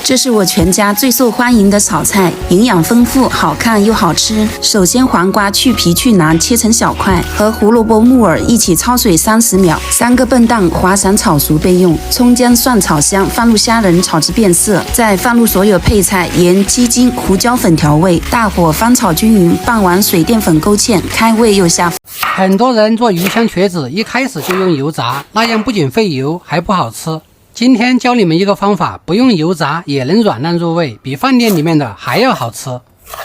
这是我全家最受欢迎的炒菜，营养丰富，好看又好吃。首先，黄瓜去皮去囊，切成小块，和胡萝卜、木耳一起焯水30秒，3个笨蛋滑散炒熟备用。葱姜蒜炒香，放入虾仁炒至变色，再放入所有配菜、盐、鸡精、胡椒粉调味，大火翻炒均匀，拌完水淀粉勾芡，开胃又下饭。很多人做鱼香茄子一开始就用油炸，那样不仅费油，还不好吃。今天教你们一个方法，不用油炸也能软烂入味，比饭店里面的还要好吃。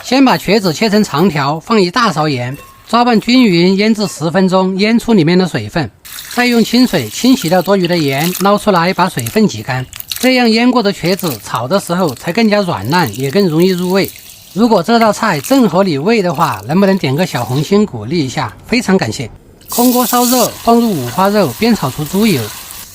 先把茄子切成长条，放一大勺盐，抓拌均匀，腌制10分钟，腌出里面的水分。再用清水清洗掉多余的盐，捞出来把水分挤干。这样腌过的茄子炒的时候才更加软烂，也更容易入味。如果这道菜正合你胃的话，能不能点个小红心鼓励一下？非常感谢。空锅烧肉，放入五花肉，煸炒出猪油。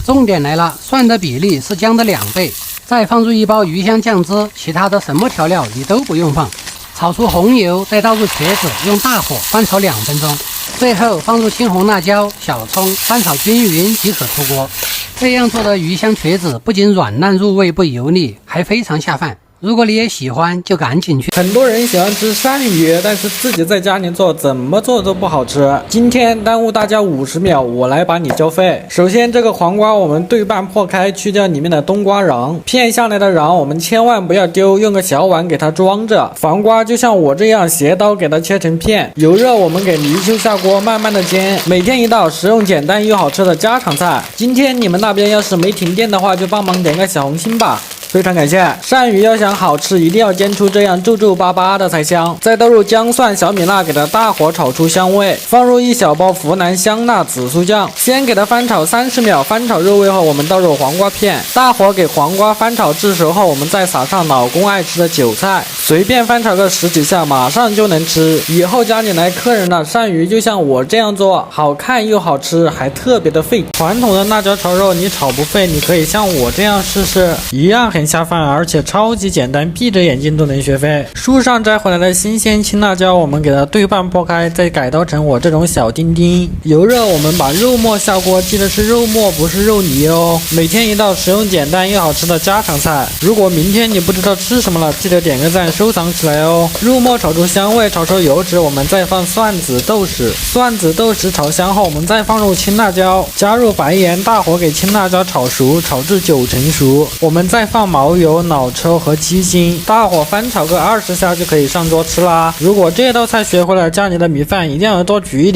重点来了，蒜的比例是姜的2倍，再放入1包鱼香酱汁，其他的什么调料你都不用放。炒出红油，再倒入茄子，用大火翻炒2分钟，最后放入青红辣椒、小葱，翻炒均匀即可出锅。这样做的鱼香茄子不仅软烂入味不油腻，还非常下饭。如果你也喜欢，就赶紧去。很多人喜欢吃鳝鱼，但是自己在家里做，怎么做都不好吃。今天耽误大家50秒，我来把你教废。首先，这个黄瓜我们对半破开，去掉里面的冬瓜瓤，片下来的瓤我们千万不要丢，用个小碗给它装着。黄瓜就像我这样斜刀给它切成片。油热，我们给泥鳅下锅，慢慢的煎。每天一道实用简单又好吃的家常菜。今天你们那边要是没停电的话，就帮忙点个小红心吧。非常感谢。鳝鱼要想好吃，一定要煎出这样皱皱巴巴的才香。再倒入姜蒜、小米辣，给它大火炒出香味。放入1小包湖南香辣紫苏酱，先给它翻炒30秒。翻炒入味后，我们倒入黄瓜片，大火给黄瓜翻炒至熟后，我们再撒上老公爱吃的韭菜，随便翻炒个10几下，马上就能吃。以后家里来客人了，鳝鱼就像我这样做，好看又好吃，还特别的费。传统的辣椒炒肉你炒不费，你可以像我这样试试，一样很下饭，而且超级简单，闭着眼睛都能学会。树上摘回来的新鲜青辣椒，我们给它对半剥开，再改刀成我这种小丁丁。油热，我们把肉末下锅，记得是肉末不是肉泥哦。每天一道实用简单又好吃的家常菜。如果明天你不知道吃什么了，记得点个赞收藏起来哦。肉末炒出香味，炒出油脂，我们再放蒜子、豆豉。蒜子、豆豉炒香后，我们再放入青辣椒，加入白盐，大火给青辣椒炒熟，炒至9成熟。我们再放毛油、脑抽和鸡精，大火翻炒个20下就可以上桌吃啦。如果这道菜学会了，家里的米饭一定要多举一点。